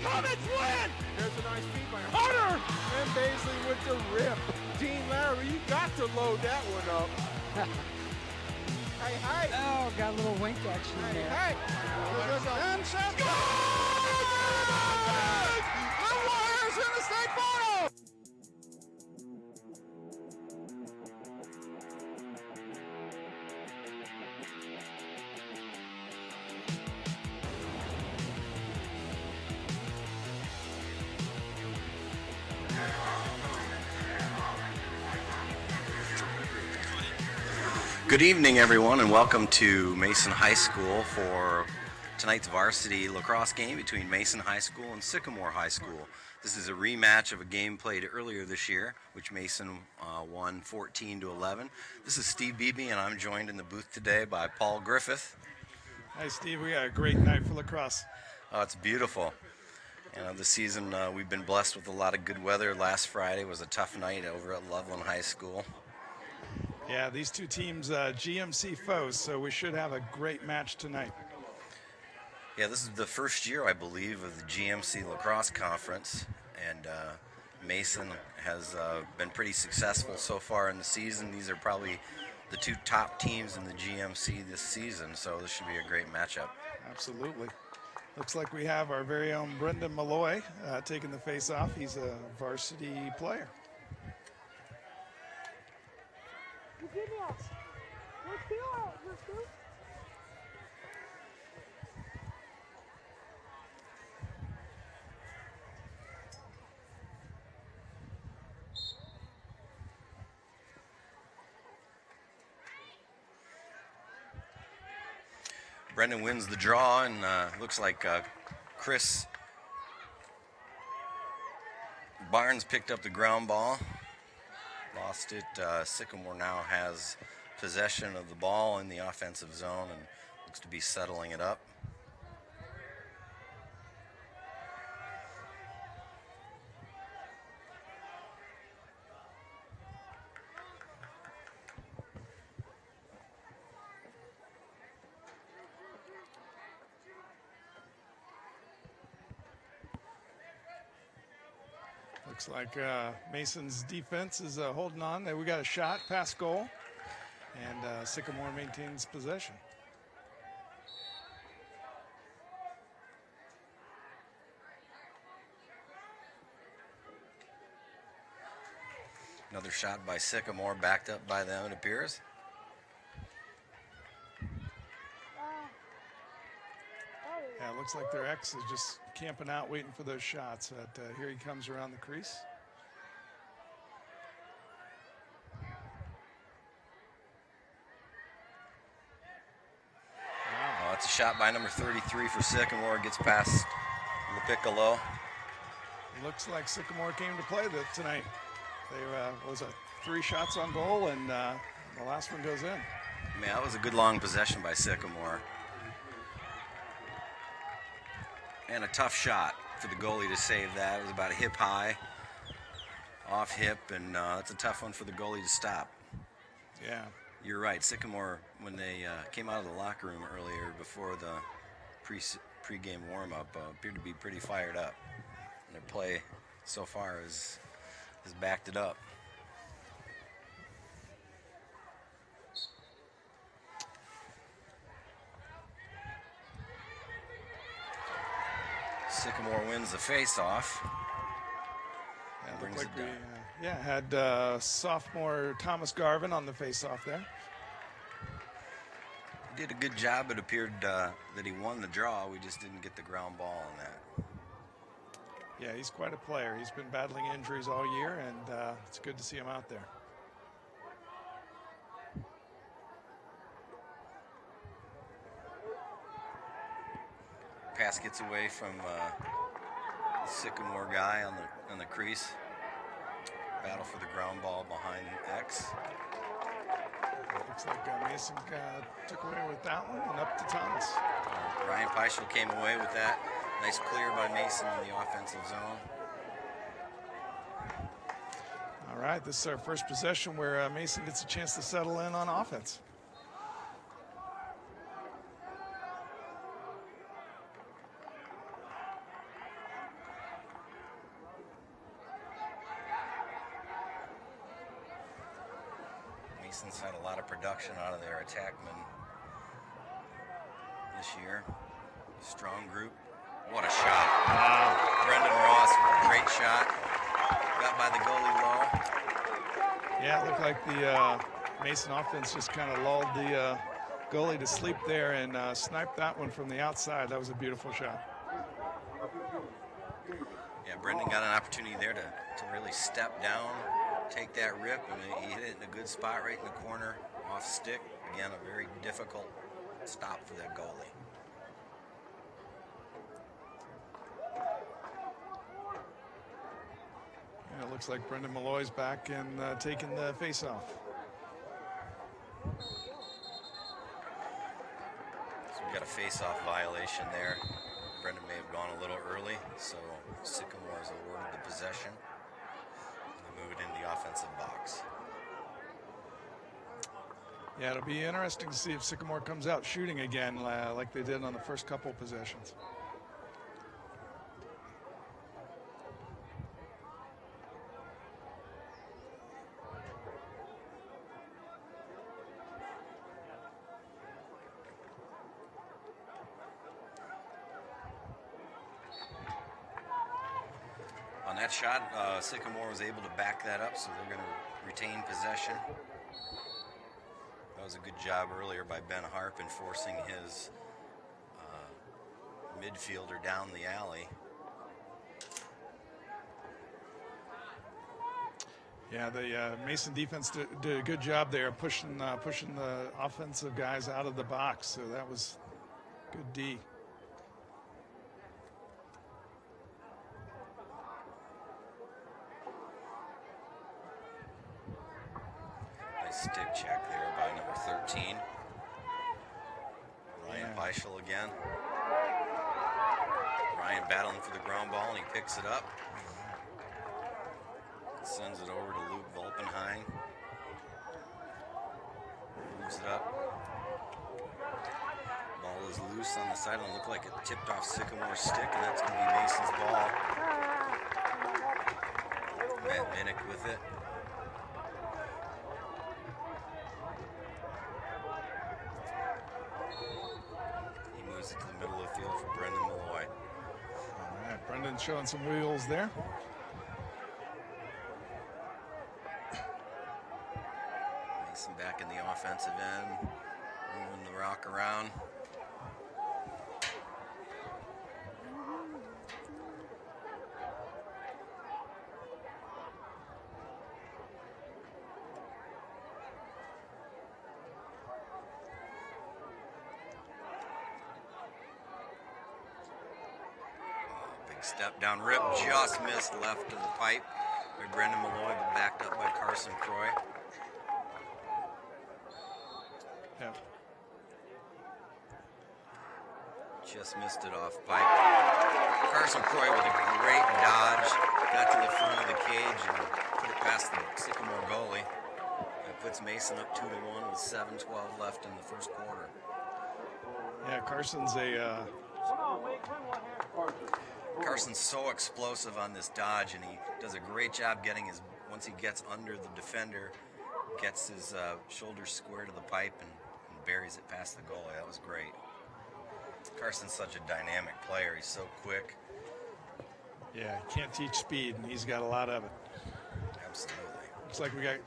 Comets win! There's a nice feed by Hunter! And Baisley with the rip. Dean Larry, you got to load that one up. Hey. Oh, got a little wink action there. Hey. And set. The Warriors in the state final! Good evening, everyone, and welcome to Mason High School for tonight's varsity lacrosse game between Mason High School and Sycamore High School. This is a rematch of a game played earlier this year, which Mason won 14-11. This is Steve Beebe, and I'm joined in the booth today by Paul Griffith. Hi, Steve. We had a great night for lacrosse. Oh, it's beautiful. This season we've been blessed with a lot of good weather. Last Friday was a tough night over at Loveland High School. Yeah, these two teams, GMC foes, so we should have a great match tonight. Yeah, this is the first year, I believe, of the GMC Lacrosse Conference, and Mason has been pretty successful so far in the season. These are probably the two top teams in the GMC this season, so this should be a great matchup. Absolutely. Looks like we have our very own Brendan Malloy taking the face-off. He's a varsity player. Brendan wins the draw, and looks like Chris Barnes picked up the ground ball. Lost it. Sycamore now has possession of the ball in the offensive zone and looks to be settling it up. Looks like Mason's defense is holding on. We got a shot past goal, and Sycamore maintains possession. Another shot by Sycamore, backed up by them, it appears. Yeah, it looks like their ex is just camping out, waiting for those shots. But here he comes around the crease. Oh, it's a shot by number 33 for Sycamore. Gets past LaPiccolo. Looks like Sycamore came to play tonight. They was 3 shots on goal, and the last one goes in. Man, that was a good long possession by Sycamore. And a tough shot for the goalie to save that. It was about a hip high, off hip, and it's a tough one for the goalie to stop. Yeah. You're right. Sycamore, when they came out of the locker room earlier before the pre-game warm-up, appeared to be pretty fired up. And their play so far has backed it up. Sycamore wins the face-off. Yeah, Brings like it down. we had sophomore Thomas Garvin on the face-off there. He did a good job. It appeared that he won the draw. We just didn't get the ground ball on that. Yeah, he's quite a player. He's been battling injuries all year, and it's good to see him out there. Pass gets away from the Sycamore guy on the crease. Battle for the ground ball behind X. Looks like Mason took away with that one and up to Thomas. Ryan Peischel came away with that. Nice clear by Mason in the offensive zone. All right, this is our first possession where Mason gets a chance to settle in on offense. Mason's had a lot of production out of their attackmen this year. Strong group. What a shot. Wow. Brendan Ross with a great shot. Got by the goalie low. Yeah, it looked like the Mason offense just kind of lulled the goalie to sleep there and sniped that one from the outside. That was a beautiful shot. Yeah, Brendan got an opportunity there to really step down, take that rip, and he hit it in a good spot right in the corner, off stick. Again, a very difficult stop for that goalie. Yeah, it looks like Brendan Malloy's back and taking the face-off. So we got a face-off violation there. Brendan may have gone a little early, so Sycamore is awarded the possession. They move it into the offensive box. Yeah, it'll be interesting to see if Sycamore comes out shooting again like they did on the first couple possessions. On that shot, Sycamore was able to back that up, so they're going to retain possession. That was a good job earlier by Ben Harp in forcing his midfielder down the alley. Yeah, the Mason defense did a good job there pushing the offensive guys out of the box, so that was good D. Nice stick check there by number 13. Ryan Beischel again. Ryan battling for the ground ball, and he picks it up. Sends it over to Luke Volpenheim. Moves it up. Ball is loose on the sideline. Looked like it tipped off Sycamore's stick, and that's going to be Mason's ball. Matt Minnick with it. He moves it to the middle of the field for Brendan Malloy. All right, Brendan showing some wheels there. Back in the offensive end, moving the rock around. Big step down, rip, just missed left of the pipe by Brendan Malloy, but backed up by Carson Croy. Yeah. Just missed it off pipe. Carson Croy with a great dodge. Got to the front of the cage and put it past the Sycamore goalie. That puts Mason up 2-1 with 7:12 left in the first quarter. Yeah, Carson's so explosive on this dodge, and he does a great job getting his, once he gets under the defender, gets his shoulders square to the pipe and buries it past the goalie. That was great. Carson's such a dynamic player. He's so quick. Yeah, can't teach speed, and he's got a lot of it. Absolutely. Looks like we got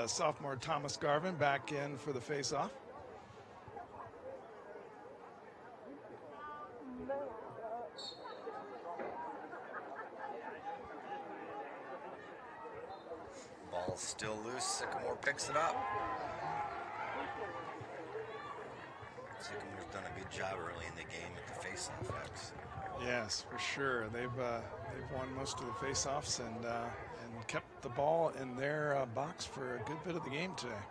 sophomore Thomas Garvin back in for the face-off. Ball's still loose. Sycamore picks it up. Sycamore's done a good job early in the game at the face-off. Yes, for sure. They've won most of the face-offs and kept the ball in their box for a good bit of the game today.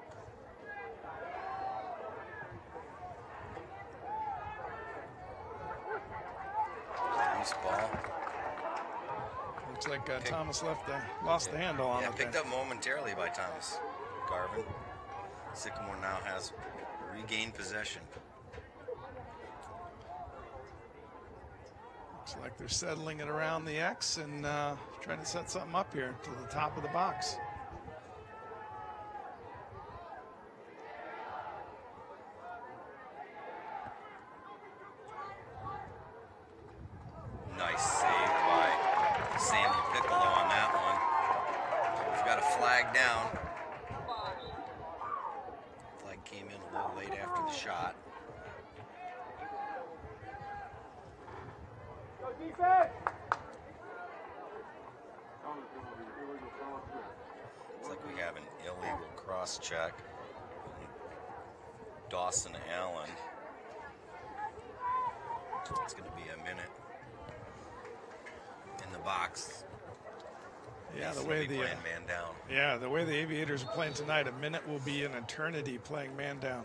Loose ball. Looks like Thomas lost the handle on it. Yeah, picked up momentarily by Thomas Garvin. Sycamore now has regained possession. Looks like they're settling it around the X and trying to set something up here to the top of the box. Looks like we have an illegal cross check. Dawson Allen. It's going to be a minute in the box. Yeah, the way the playing man down. Yeah, the way the Aviators are playing tonight, a minute will be an eternity playing man down.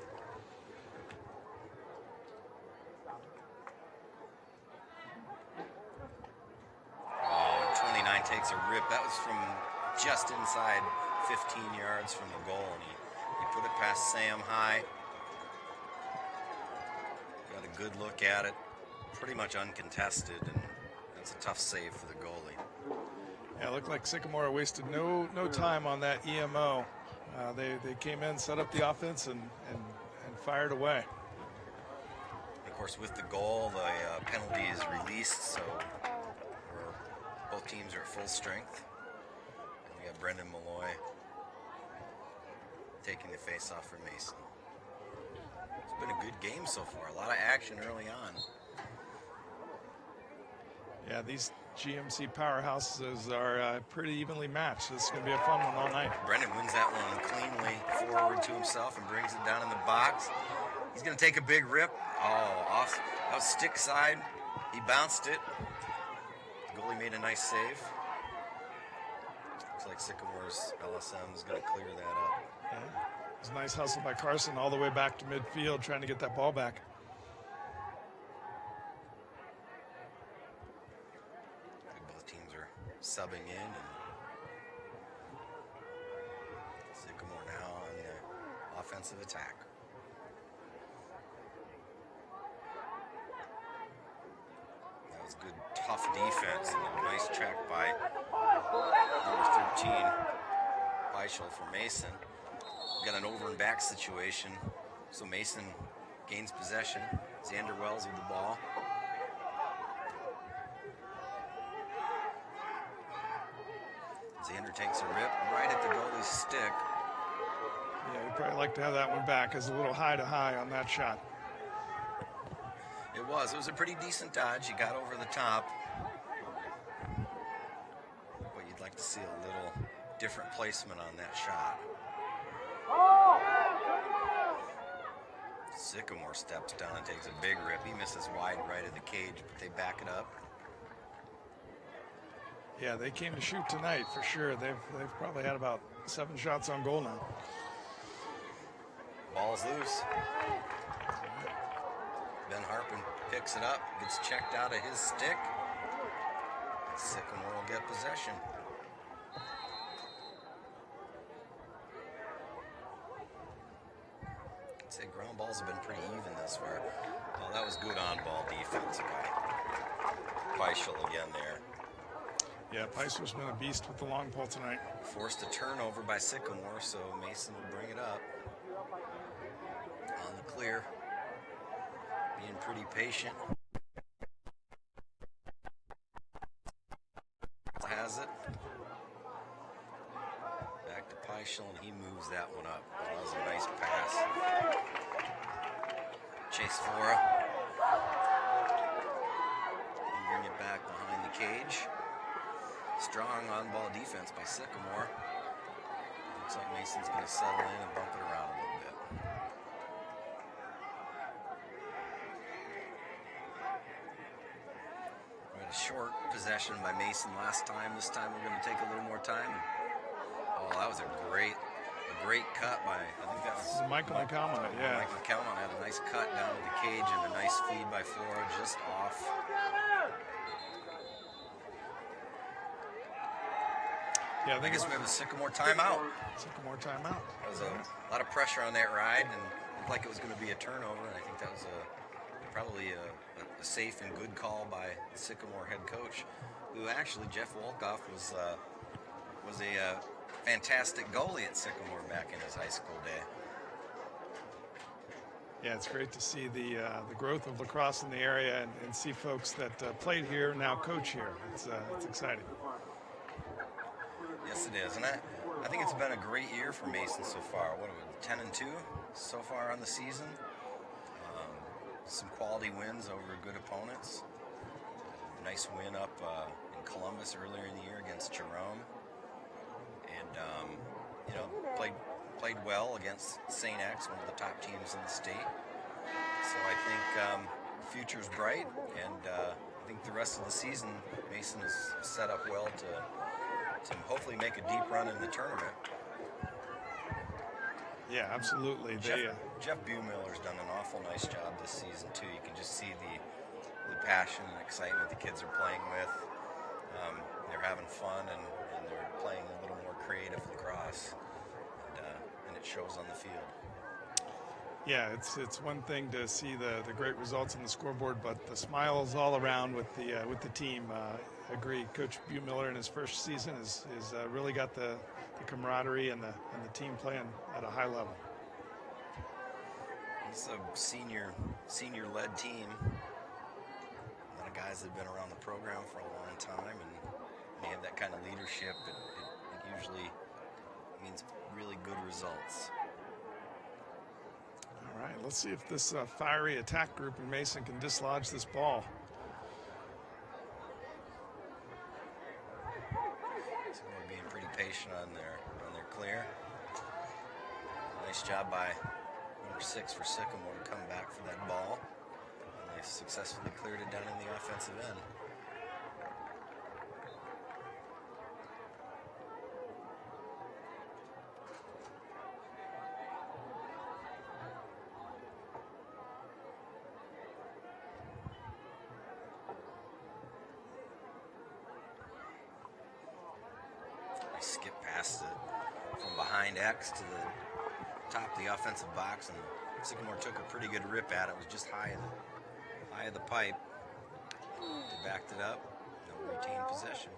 Oh, 29 takes a rip. That was from just inside 15 yards from the goal, and he put it past Sam High. Got a good look at it. Pretty much uncontested, and that's a tough save for the goalie. Yeah, it looked like Sycamore wasted no time on that EMO. They came in, set up the offense, and fired away. And of course, with the goal, the penalty is released, so both teams are at full strength. And we got Brendan Malloy taking the face-off for Mason. It's been a good game so far. A lot of action early on. Yeah, these GMC powerhouses are pretty evenly matched. This is going to be a fun one all night. Brendan wins that one cleanly forward to himself and brings it down in the box. He's going to take a big rip. Oh, off. That was stick side. He bounced it. The goalie made a nice save. Looks like Sycamore's LSM is going to clear that up. Yeah. It was a nice hustle by Carson all the way back to midfield trying to get that ball back. Both teams are subbing in, and Sycamore now on the offensive attack. That was good, tough defense, and a nice check by number 13, Beischel for Mason. We got an over and back situation, so Mason gains possession. Xander Wells with the ball. Xander takes a rip right at the goalie's stick. Yeah, we'd probably like to have that one back as a little high to high on that shot. It was a pretty decent dodge. He got over the top. But you'd like to see a little different placement on that shot. Sycamore steps down and takes a big rip. He misses wide right of the cage, but they back it up. Yeah, they came to shoot tonight for sure. They've probably had about 7 shots on goal now. Ball's loose. Ben Harpin picks it up, gets checked out of his stick. Sycamore will get possession. I'd say ground balls have been pretty even this far. Oh, that was good on-ball defense by Beischel again there. Yeah, Beischler's been a beast with the long pole tonight. Forced a turnover by Sycamore, so Mason will bring it up. On the clear. Being pretty patient. Has it. Back to Beischel, and he moves that one up. That was a nice pass. Chase Flora. Bring it back behind the cage. Strong on-ball defense by Sycamore. Looks like Mason's going to settle in and bump it around a little bit. We had a short possession by Mason last time. This time we're going to take a little more time. Oh, that was a great cut by, I think that was Michael McCalmont, yeah. Michael McCalmont had a nice cut down to the cage and a nice feed by Flora just off. Yeah, I guess we have a Sycamore timeout. Sycamore timeout. There was a lot of pressure on that ride, and looked like it was going to be a turnover. And I think that was probably a safe and good call by the Sycamore head coach, who actually, Jeff Wolkoff, was a fantastic goalie at Sycamore back in his high school day. Yeah, it's great to see the growth of lacrosse in the area and see folks that played here now coach here. It's exciting. Yes, it is, and I think it's been a great year for Mason so far. What are we, 10-2 so far on the season? Some quality wins over good opponents. nice win up in Columbus earlier in the year against Jerome, and you know, played well against St. X, one of the top teams in the state. So I think the future's bright, and I think the rest of the season Mason is set up well to hopefully make a deep run in the tournament. Yeah, absolutely. Jeff Buemiller's done an awful nice job this season too. You can just see the passion and excitement the kids are playing with. They're having fun, and they're playing a little more creative lacrosse, and it shows on the field. Yeah, it's one thing to see the great results on the scoreboard, but the smiles all around with the team. Agree, Coach Buemiller in his first season is really got the camaraderie and the team playing at a high level. It's a senior-led team. A lot of guys that have been around the program for a long time, and they have that kind of leadership. It usually means really good results. All right, let's see if this fiery attack group in Mason can dislodge this ball. So we're being pretty patient on their clear. Nice job by number 6 for Sycamore to come back for that ball. And they successfully cleared it down in the offensive end. Skip past it from behind X to the top of the offensive box, and Sycamore took a pretty good rip at it. It was just high of the pipe. They backed it up. No retained possession.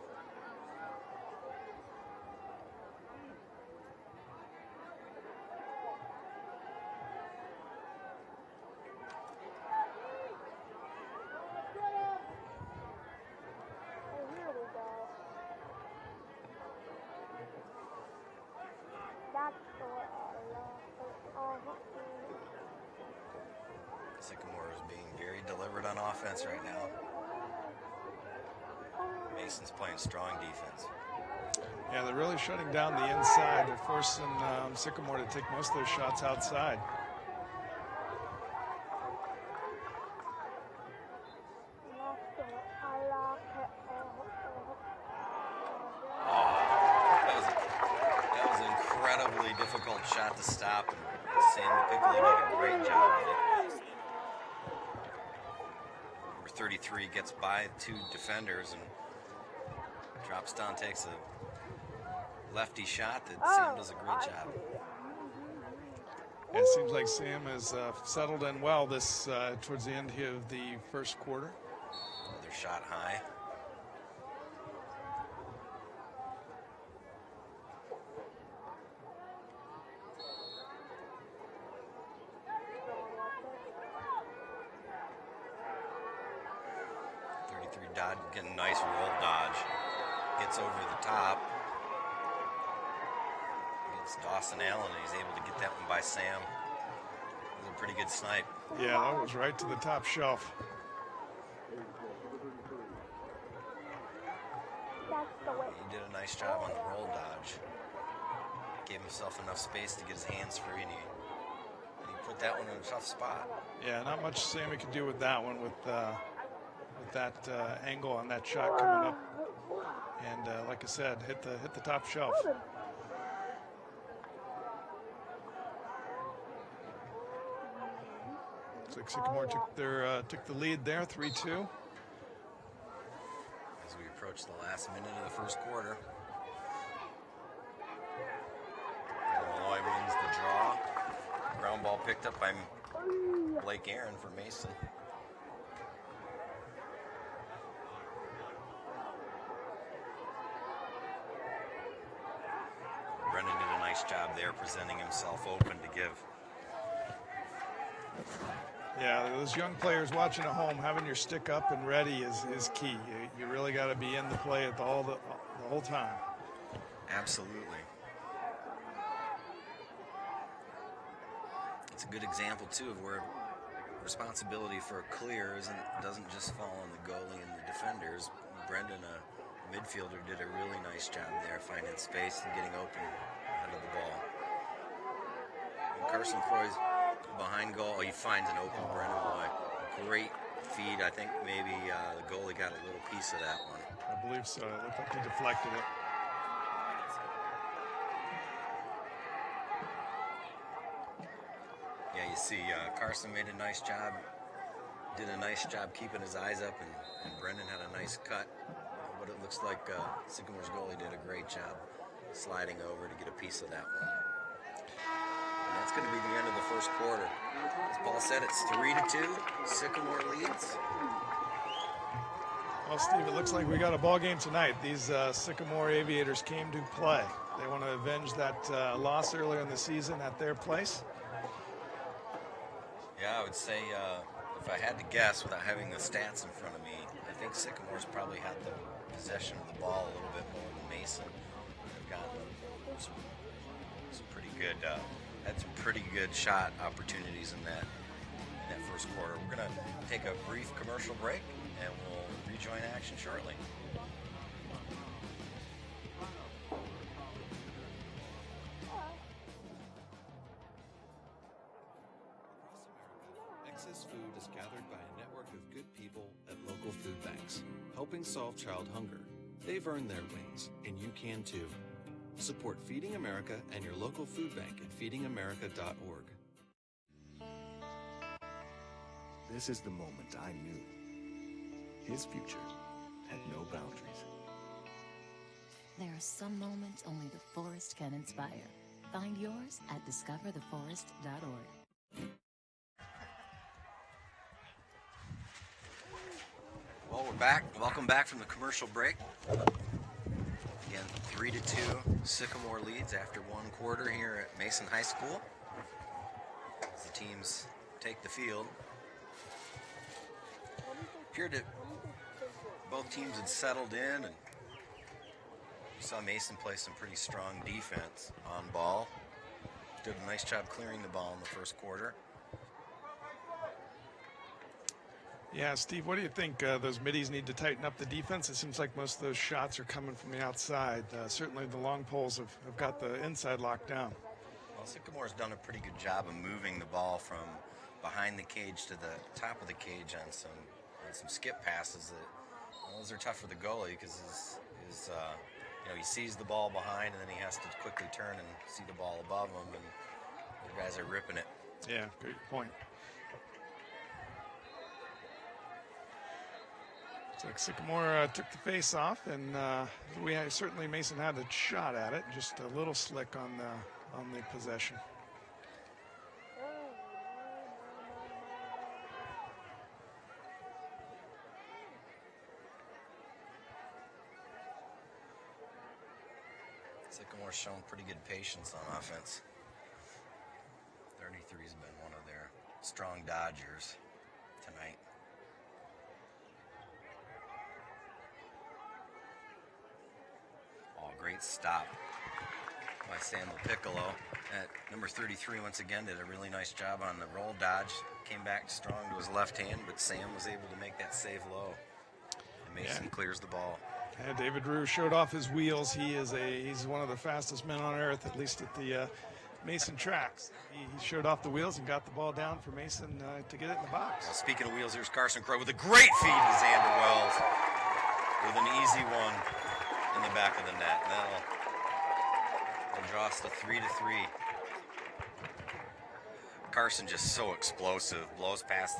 Sycamore is being very deliberate on offense right now. Mason's playing strong defense. Yeah, they're really shutting down the inside. They're forcing Sycamore to take most of those shots outside. That was an incredibly difficult shot to stop, and Sam Piccoli did a great job of it. Number 33 gets by 2 defenders and drops down, takes a lefty shot that Sam does a great job. It seems like Sam has settled in well this towards the end here of the first quarter. Another shot high. Dodge, getting a nice roll dodge. Gets over the top. Against Dawson Allen, and he's able to get that one by Sam. It was a pretty good snipe. Yeah, that was right to the top shelf. He did a nice job on the roll dodge. Gave himself enough space to get his hands free, and he put that one in a tough spot. Yeah, not much Sammy could do with that one with that angle on that shot coming up, and like I said, hit the top shelf. Looks like Sycamore took the lead there, 3-2. As we approach the last minute of the first quarter, Illinois wins the draw. Ground ball picked up by Blake Aaron for Mason. Brendan did a nice job there presenting himself open to give. Yeah, those young players watching at home, having your stick up and ready is key. You really got to be in the play the whole time. Absolutely. It's a good example, too, of where responsibility for a clear doesn't just fall on the goalie and the defenders. Brendan, a midfielder, did a really nice job there finding space and getting open ahead of the ball. And Carson throws behind goal. He finds an open Brendan Loy. Great feed. I think maybe the goalie got a little piece of that one. I believe so. It looked like he deflected it. Yeah, you see Carson made a nice job, did a nice job keeping his eyes up, and Brendan had a nice cut. But it looks like Sycamore's goalie did a great job sliding over to get a piece of that one. And that's going to be the end of the first quarter. As Paul said, it's 3-2. Sycamore leads. Well, Steve, it looks like we got a ball game tonight. These Sycamore Aviators came to play. They want to avenge that loss earlier in the season at their place. Yeah, I would say if I had to guess without having the stats in front of me, I think Sycamore's probably had the possession of the ball a little bit more than Mason. They've gotten some pretty good, had some pretty good shot opportunities in that first quarter. We're going to take a brief commercial break, and we'll rejoin action shortly. Excess food is gathered by a network of good people at local food banks, helping solve child hunger. They've earned their wings, and you can too. Support Feeding America and your local food bank at feedingamerica.org. This is the moment I knew. His future had no boundaries. There are some moments only the forest can inspire. Find yours at discovertheforest.org. Well, we're back. Welcome back from the commercial break. Again, 3-2. Sycamore leads after one quarter here at Mason High School. As the teams take the field. Appeared that both teams had settled in, and you saw Mason play some pretty strong defense on ball. Did a nice job clearing the ball in the first quarter. Yeah, Steve, what do you think? Those middies need to tighten up the defense. It seems like most of those shots are coming from the outside. Certainly the long poles have got the inside locked down. Well, Sycamore's done a pretty good job of moving the ball from behind the cage to the top of the cage on some skip passes. Those are tough for the goalie because he sees the ball behind and then he has to quickly turn and see the ball above him, and the guys are ripping it. Yeah, great point. So Sycamore took the face off, and certainly Mason had a shot at it, just a little slick on the possession. Sycamore's shown pretty good patience on offense. 33's been one of their strong dodgers tonight. Oh, great stop by Sam Piccolo. At number 33 once again did a really nice job on the roll dodge. Came back strong to his left hand, but Sam was able to make that save low. And Mason clears the ball. Yeah, David Rue showed off his wheels. He's one of the fastest men on earth, at least at the Mason tracks. He showed off the wheels and got the ball down for Mason to get it in the box. Well, speaking of wheels, here's Carson Crow with a great feed to Xander Wells with an easy one in the back of the net. That'll draw us to 3-3. Carson just so explosive, blows past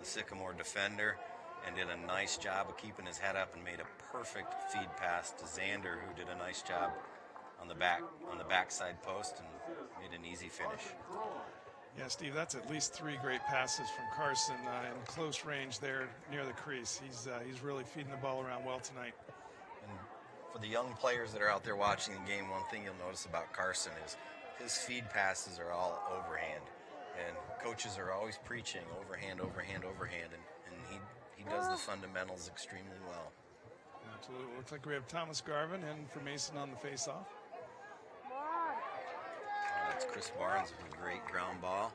the Sycamore defender, and did a nice job of keeping his head up and made a perfect feed pass to Xander, who did a nice job on the backside post and made an easy finish. Yeah, Steve, that's at least 3 great passes from Carson in close range there near the crease. He's really feeding the ball around well tonight. And for the young players that are out there watching the game, one thing you'll notice about Carson is his feed passes are all overhand, and coaches are always preaching overhand, overhand, overhand, and he does the fundamentals extremely well. Absolutely. Looks like we have Thomas Garvin in for Mason on the face-off. That's Chris Barnes with a great ground ball.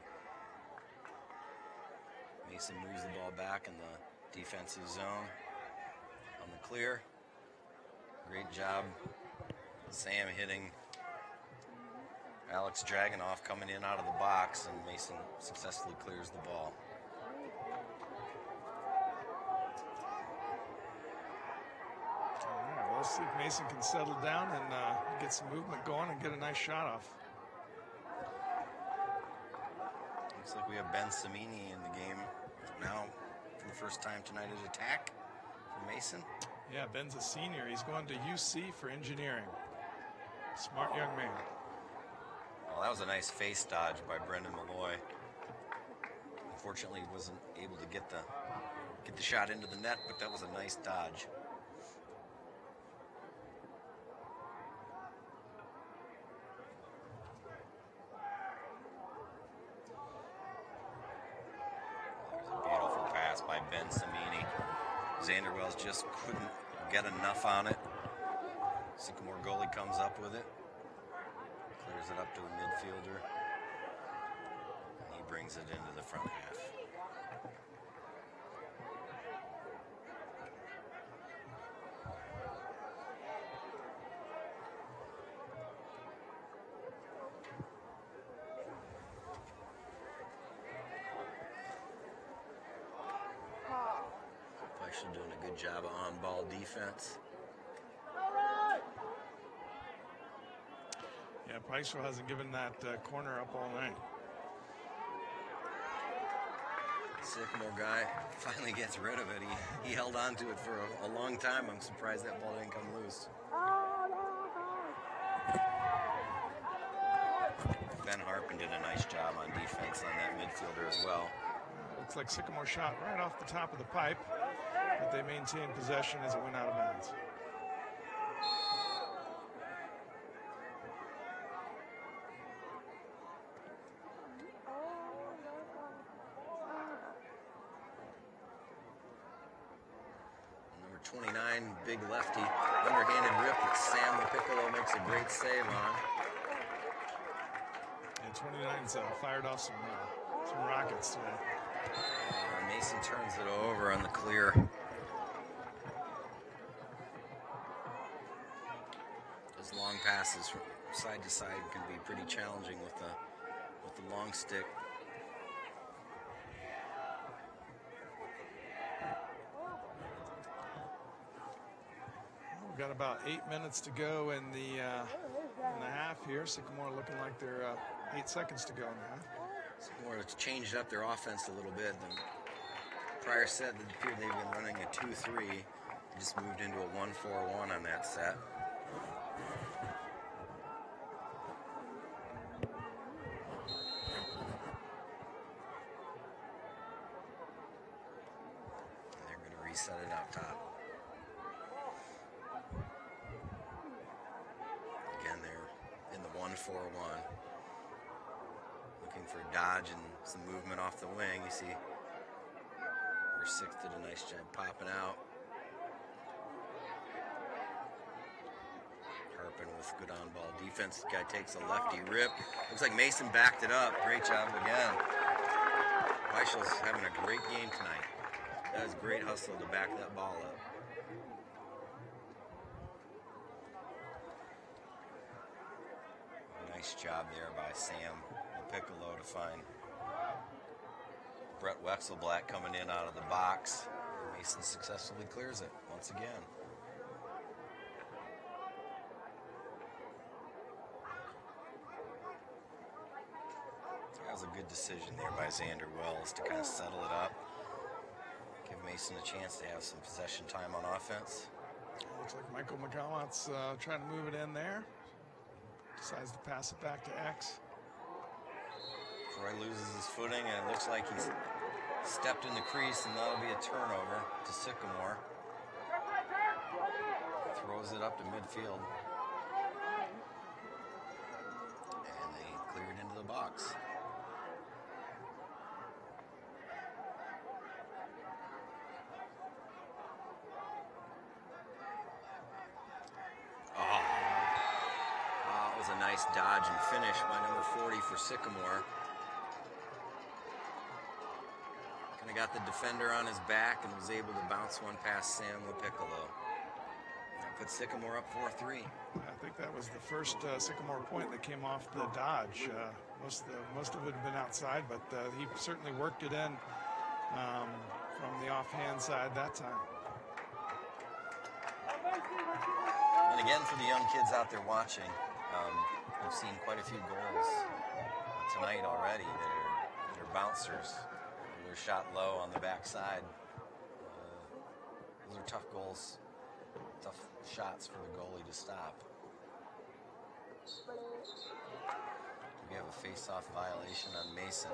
Mason moves the ball back in the defensive zone on the clear. Great job. Sam hitting Alex Dragonoff coming in out of the box, and Mason successfully clears the ball. All right, well, let's see if Mason can settle down and get some movement going and get a nice shot off. Looks like we have Ben Samini in the game now for the first time tonight at attack for Mason. Yeah, Ben's a senior. He's going to UC for engineering. Smart young man. Well, that was a nice face dodge by Brendan Malloy. Unfortunately, wasn't able to get the shot into the net, but that was a nice dodge. There's a beautiful pass by Ben Samini. Xander Wells just couldn't get enough on it. Sycamore goalie comes up with it. Clears it up to a midfielder. And he brings it into the front half. Fleischl doing a good job of on-ball defense. Yeah, Fleischl hasn't given that corner up all night. Sycamore guy finally gets rid of it. He held on to it for a long time. I'm surprised that ball didn't come loose. Ben Harpin did a nice job on defense on that midfielder as well. Looks like Sycamore shot right off the top of the pipe, but they maintained possession as it went out of bounds. Number 29, big lefty, underhanded rip that Sam Piccolo makes a great save on. And 29's fired off some rockets today. Mason turns it over on the clear. Those long passes from side to side can be pretty challenging with the long stick. We've got about 8 minutes to go in the half here. Sycamore looking like they're 8 seconds to go in the half. Sycamore has changed up their offense a little bit. The prior set, it appeared they've been running a 2-3. They just moved into a 1-4-1 on that set. And they're going to reset it out top. Again, they're in the 1-4-1. Looking for a dodge and some movement off the wing. You see number 6 did a nice job popping out. Harpin with good on-ball defense. This guy takes a lefty rip. Looks like Mason backed it up. Great job again. Fleischl's having a great game tonight. That was great hustle to back that ball up. Nice job there by Sam Piccolo to find Brett Wexelblatt coming in out of the box. Mason successfully clears it once again. That was a good decision there by Xander Wells to kind of settle it up. Give Mason a chance to have some possession time on offense. Looks like Michael McGowan's trying to move it in there. Decides to pass it back to X. Troy loses his footing, and it looks like he's stepped in the crease, and that'll be a turnover to Sycamore. Throws it up to midfield. And they clear it into the box. That was a nice dodge and finish by number 40 for Sycamore. Kind of got the defender on his back and was able to bounce one past Sam LaPiccolo. That put Sycamore up 4-3. I think that was the first Sycamore point that came off the dodge. Most of it had been outside, but he certainly worked it in from the offhand side that time. And again, for the young kids out there watching, we've seen quite a few goals tonight already that are bouncers. They're shot low on the backside. Those are tough goals, tough shots for the goalie to stop. We have a face-off violation on Mason.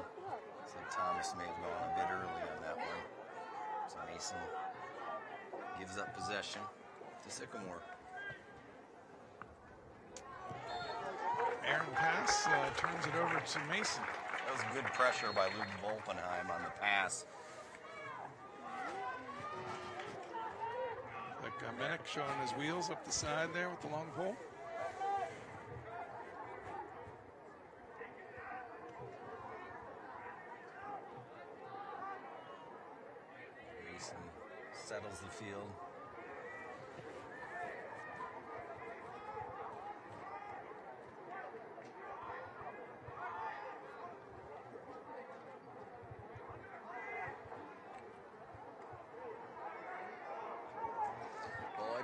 So Thomas may have gone a bit early on that one. So Mason gives up possession to Sycamore. Aaron pass turns it over to Mason. That was good pressure by Luke Volpenheim on the pass. Like Minnick showing his wheels up the side there with the long pole. Mason settles the field.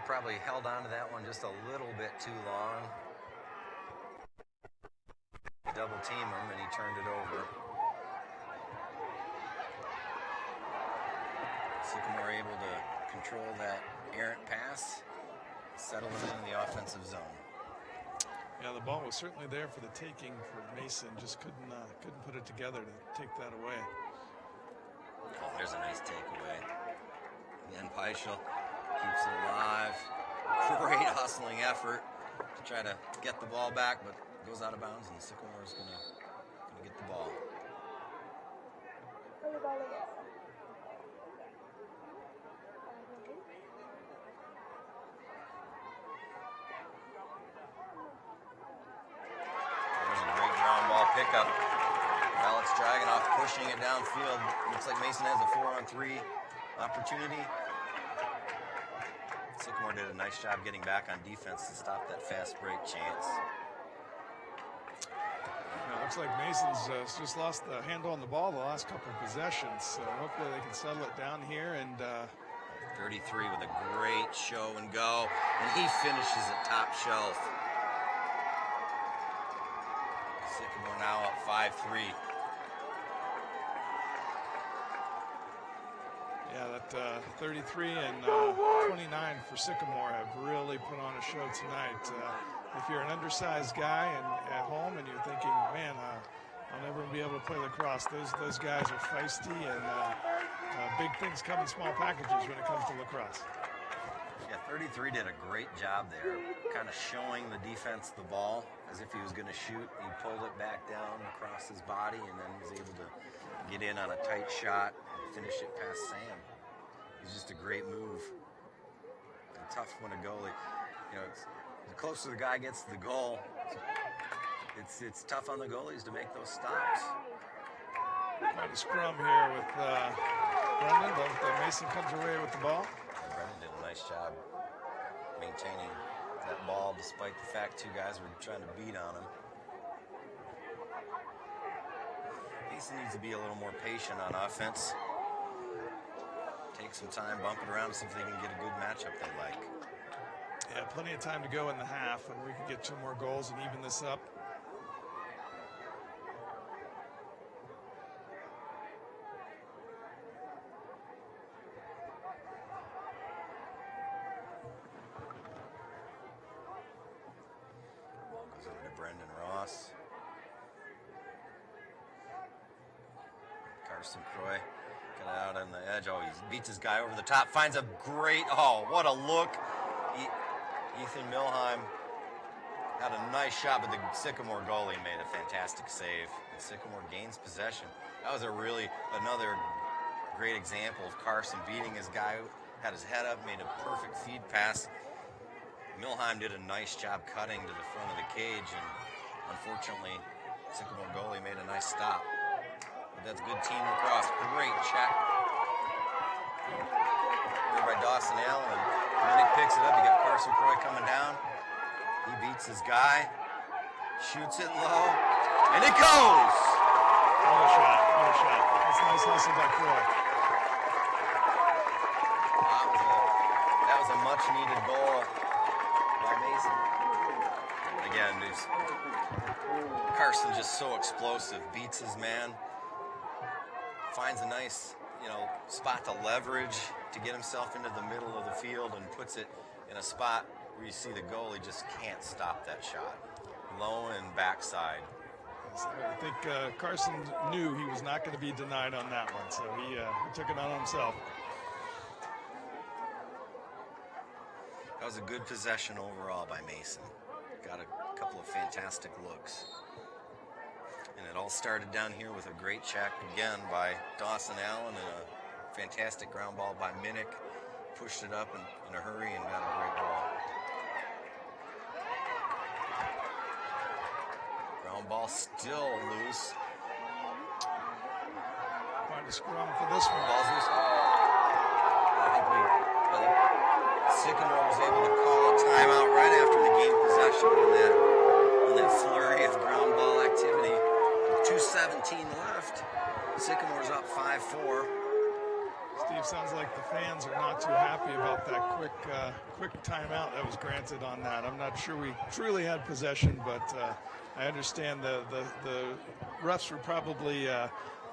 Probably held on to that one just a little bit too long. Double team him and he turned it over. Sycamore able to control that errant pass, settle it in the offensive zone. Yeah, the ball was certainly there for the taking for Mason. Just couldn't put it together to take that away. Oh, there's a nice takeaway. Again, Peischel keeps it alive. Great hustling effort to try to get the ball back, but goes out of bounds, and Sycamore is gonna get the ball. There's a great ground ball pickup. Alex Dragunov pushing it downfield. Looks like Mason has a 4-on-3 opportunity. Sycamore did a nice job getting back on defense to stop that fast break chance. Yeah, looks like Mason's just lost the handle on the ball the last couple of possessions. So hopefully they can settle it down here. And 33 with a great show and go. And he finishes at top shelf. Sycamore now up 5-3. Yeah, that 33 and 29 for Sycamore have really put on a show tonight. If you're an undersized guy and at home and you're thinking, man, I'll never be able to play lacrosse, those guys are feisty and big things come in small packages when it comes to lacrosse. Yeah, 33 did a great job there, kind of showing the defense the ball as if he was going to shoot. He pulled it back down across his body and then was able to get in on a tight shot and finish it past Sam. It's just a great move. And tough when a goalie, you know, the closer the guy gets to the goal, it's tough on the goalies to make those stops. Quite a scrum here with Brendan, but Mason comes away with the ball. Brendan did a nice job maintaining that ball despite the fact two guys were trying to beat on him. Mason needs to be a little more patient on offense. Take some time, bump it around, see if they can get a good matchup they like. Yeah, plenty of time to go in the half, and we can get 2 more goals and even this up. Ball goes over to Brendan Ross. Carson Croy got it out on the edge. Oh, he beats his guy over the top. Finds a great, oh, what a look. Ethan Milheim had a nice shot, but the Sycamore goalie made a fantastic save. And Sycamore gains possession. That was another great example of Carson beating his guy, had his head up, made a perfect feed pass. Milheim did a nice job cutting to the front of the cage, and unfortunately, Sycamore goalie made a nice stop. But that's good team lacrosse. Great check There by Dawson Allen. Minnick picks it up. You got Carson Croy coming down. He beats his guy. Shoots it low. And it goes! What a shot. What a shot. That's a nice hustle by Croy. That was a much-needed goal by Mason. Again, Carson just so explosive. Beats his man. Finds a nice, spot to leverage to get himself into the middle of the field and puts it in a spot where you see the goalie just can't stop that shot. Low and backside. I think Carson knew he was not going to be denied on that one, so he took it on himself. That was a good possession overall by Mason. Got a couple of fantastic looks. And it all started down here with a great check again by Dawson Allen and a fantastic ground ball by Minnick. Pushed it up in a hurry and got a great ball. Ground ball still loose. Trying to scrum for this one. Ball's loose. I think Sycamore was able to call a timeout right after the game possession on that flurry of ground ball activity. With 2:17 left, Sycamore's up 5-4. Steve, sounds like the fans are not too happy about that quick timeout that was granted on that. I'm not sure we truly had possession, but I understand the refs were probably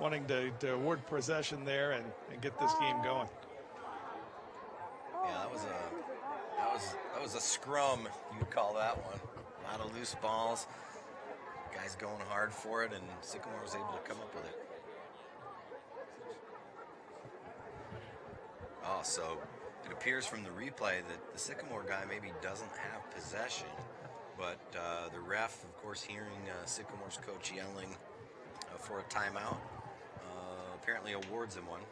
wanting to award possession there and get this game going. Yeah, that was a scrum, you'd call that one. A lot of loose balls. Guys going hard for it, and Sycamore was able to come up with it. Oh, so it appears from the replay that the Sycamore guy maybe doesn't have possession, but the ref, of course, hearing Sycamore's coach yelling for a timeout, apparently awards him one.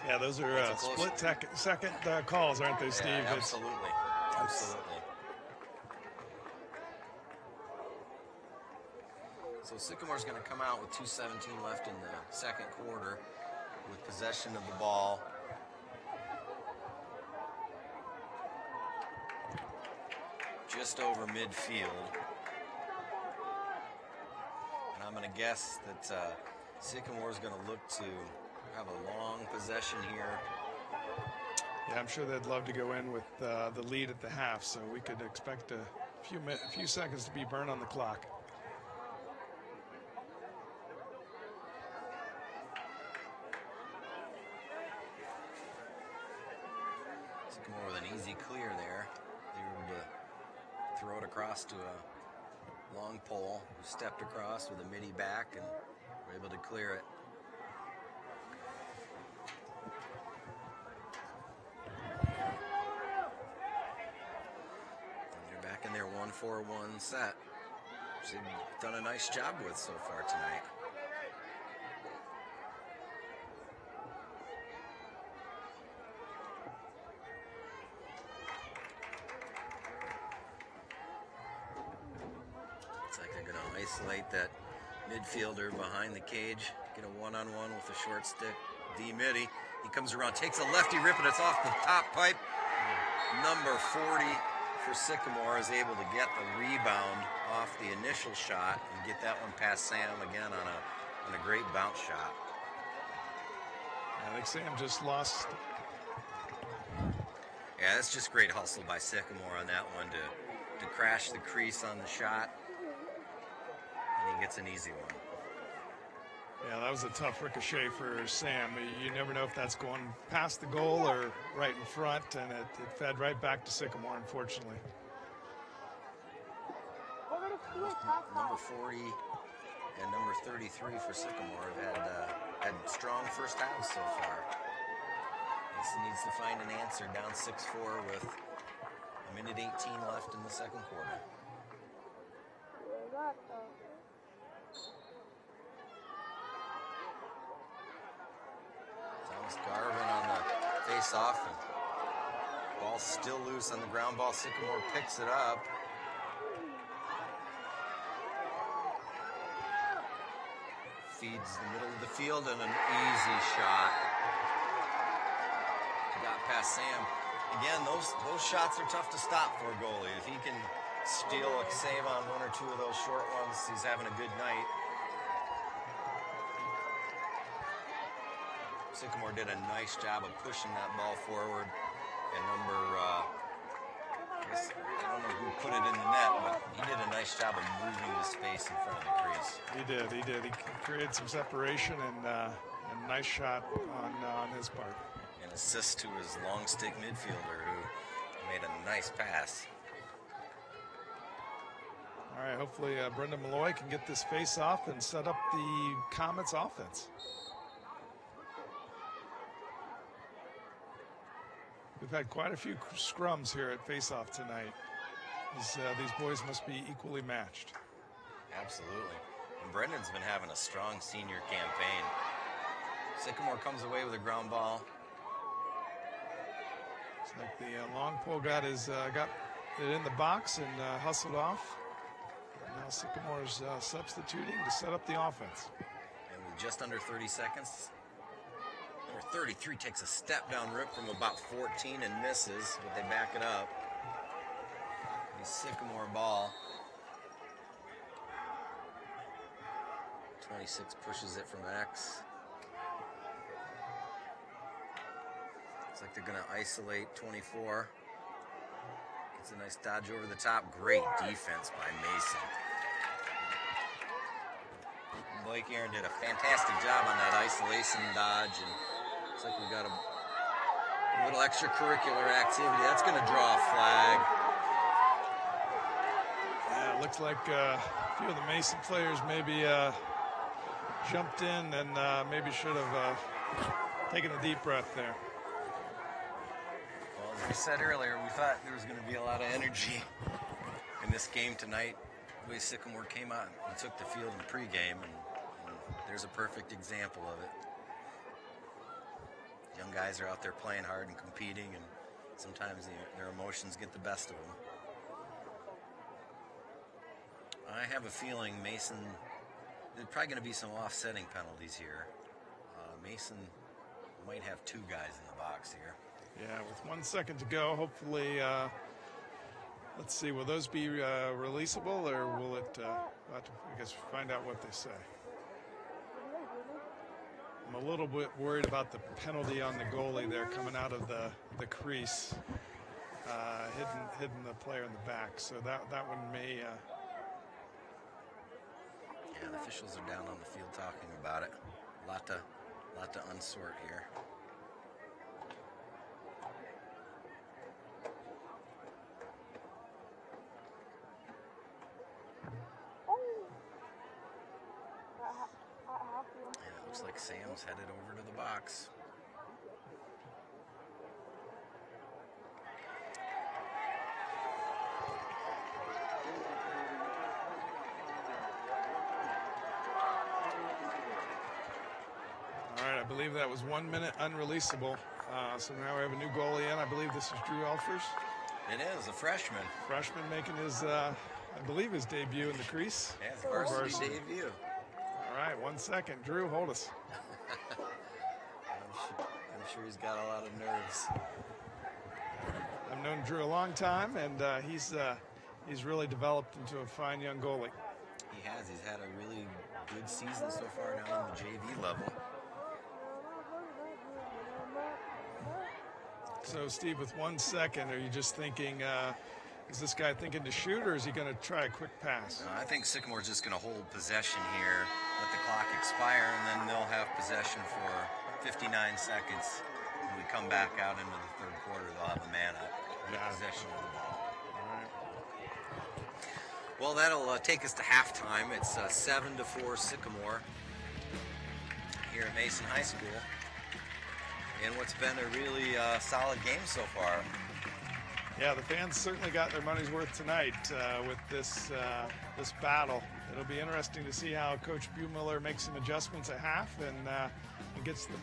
Yeah, those are split-second calls, aren't they, Steve? Yeah, absolutely. Absolutely. So Sycamore's going to come out with 2:17 left in the second quarter with possession of the ball. Just over midfield. And I'm going to guess that Sycamore's going to look to have a long possession here. Yeah, I'm sure they'd love to go in with the lead at the half, so we could expect a few seconds to be burned on the clock. Sycamore with an easy clear there. They were able to throw it across to a long pole, who stepped across with a midi back and were able to clear it. In their 1-4-1 set, which they've done a nice job with so far tonight. Looks like they're going to isolate that midfielder behind the cage, get a one-on-one with a short stick. D-Mitty, he comes around, takes a lefty rip, and it's off the top pipe. Number 40 for Sycamore is able to get the rebound off the initial shot and get that one past Sam again on a great bounce shot. I think Sam just lost. Yeah, that's just great hustle by Sycamore on that one to crash the crease on the shot, and he gets an easy one. Yeah, that was a tough ricochet for Sam. You never know if that's going past the goal or right in front, and it fed right back to Sycamore, unfortunately. Number 40 and number 33 for Sycamore have had strong first halves so far. This needs to find an answer down 6-4 with a minute 18 left in the second quarter. Garvin on the face-off, and ball still loose on the ground ball. Sycamore picks it up. Feeds This is the middle of the field and an easy shot. Got past Sam. Again, those shots are tough to stop for a goalie. If he can steal a save on one or two of those short ones, he's having a good night. Sycamore did a nice job of pushing that ball forward. And I don't know who put it in the net, but he did a nice job of moving the space in front of the crease. He did. He created some separation and a nice shot on his part. An assist to his long stick midfielder who made a nice pass. All right, hopefully Brendan Malloy can get this face off and set up the Comets offense. We've had quite a few scrums here at face-off tonight. These boys must be equally matched. Absolutely. And Brendan's been having a strong senior campaign. Sycamore comes away with a ground ball. It's like the long pole got it in the box and hustled off. And now Sycamore's substituting to set up the offense. And with just under 30 seconds, number 33 takes a step down rip from about 14 and misses, but they back it up. The Sycamore ball. 26 pushes it from X. Looks like they're going to isolate 24. Gets a nice dodge over the top. Great defense by Mason. Blake Aaron did a fantastic job on that isolation dodge, and looks like we got a little extracurricular activity. That's going to draw a flag. Yeah, it looks like a few of the Mason players maybe jumped in and maybe should have taken a deep breath there. Well, as we said earlier, we thought there was going to be a lot of energy in this game tonight. The way Sycamore came out and took the field in pregame, and there's a perfect example of it. Young guys are out there playing hard and competing, and sometimes their emotions get the best of them. I have a feeling Mason, there's probably going to be some offsetting penalties here. Mason might have two guys in the box here. Yeah, with 1 second to go, hopefully, let's see, will those be releasable, or will it, we'll have to, I guess, find out what they say. I'm a little bit worried about the penalty on the goalie there coming out of the crease, hitting the player in the back. So that one may. Yeah, the officials are down on the field talking about it. Lot to unsort here. Looks like Sam's headed over to the box. All right, I believe that was 1 minute unreleasable. So now we have a new goalie in. I believe this is Drew Elfers. It is, a freshman. Freshman making his, I believe, his debut in the crease. Yeah, his varsity debut. All right, 1 second. Drew, hold us. I'm sure he's got a lot of nerves. I've known Drew a long time, and he's really developed into a fine young goalie. He has. He's had a really good season so far down on the JV level. So, Steve, with 1 second, are you just thinking, is this guy thinking to shoot, or is he going to try a quick pass? I think Sycamore's just going to hold possession here, let the clock expire, and then they'll have possession for 59 seconds. When we come back out into the third quarter, they'll have a man up with possession of the ball. All right. Well, that'll take us to halftime. It's 7-4 Sycamore here at Mason High School. And what's been a really solid game so far. Yeah, the fans certainly got their money's worth tonight with this battle. It'll be interesting to see how Coach Buemiller makes some adjustments at half and gets them.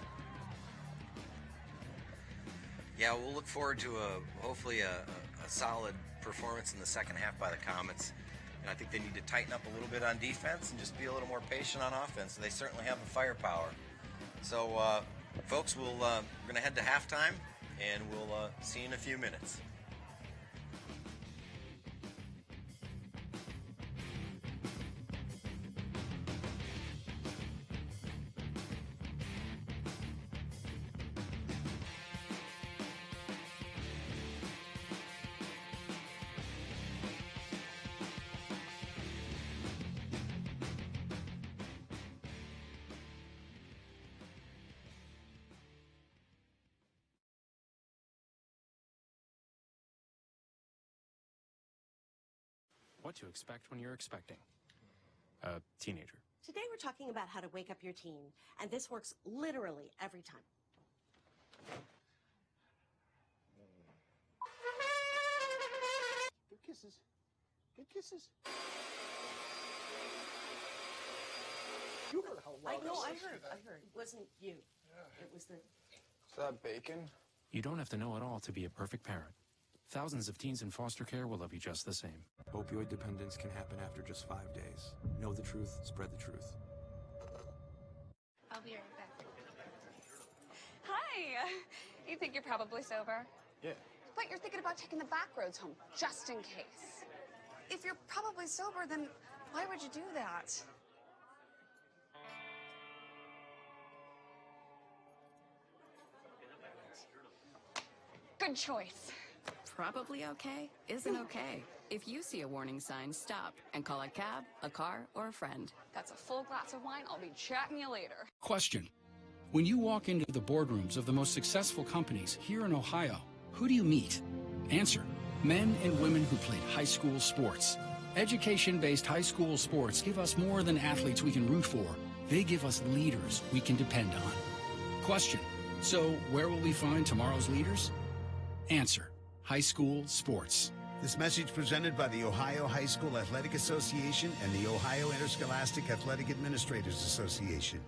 Yeah, we'll look forward to hopefully a solid performance in the second half by the Comets. And I think they need to tighten up a little bit on defense and just be a little more patient on offense. They certainly have the firepower. So, folks, we're going to head to halftime, and we'll see you in a few minutes. What to expect when you're expecting a teenager. Today we're talking about how to wake up your teen, and this works literally every time. Good kisses. Good kisses. You heard how loud I heard. It wasn't you. It was the... Is that bacon? You don't have to know it all to be a perfect parent. Thousands of teens in foster care will love you just the same. Opioid dependence can happen after just 5 days. Know the truth, spread the truth. I'll be right back. Hi! You think you're probably sober? Yeah. But you're thinking about taking the back roads home, just in case. If you're probably sober, then why would you do that? Good choice. Probably okay isn't okay. If you see a warning sign, stop and call a cab, a car, or a friend. That's a full glass of wine. I'll be chatting you later. Question. When you walk into the boardrooms of the most successful companies here in Ohio, who do you meet? Answer. Men and women who played high school sports. Education-based high school sports give us more than athletes we can root for. They give us leaders we can depend on. Question. So where will we find tomorrow's leaders? Answer. High school sports. This message presented by the Ohio High School Athletic Association and the Ohio Interscholastic Athletic Administrators Association.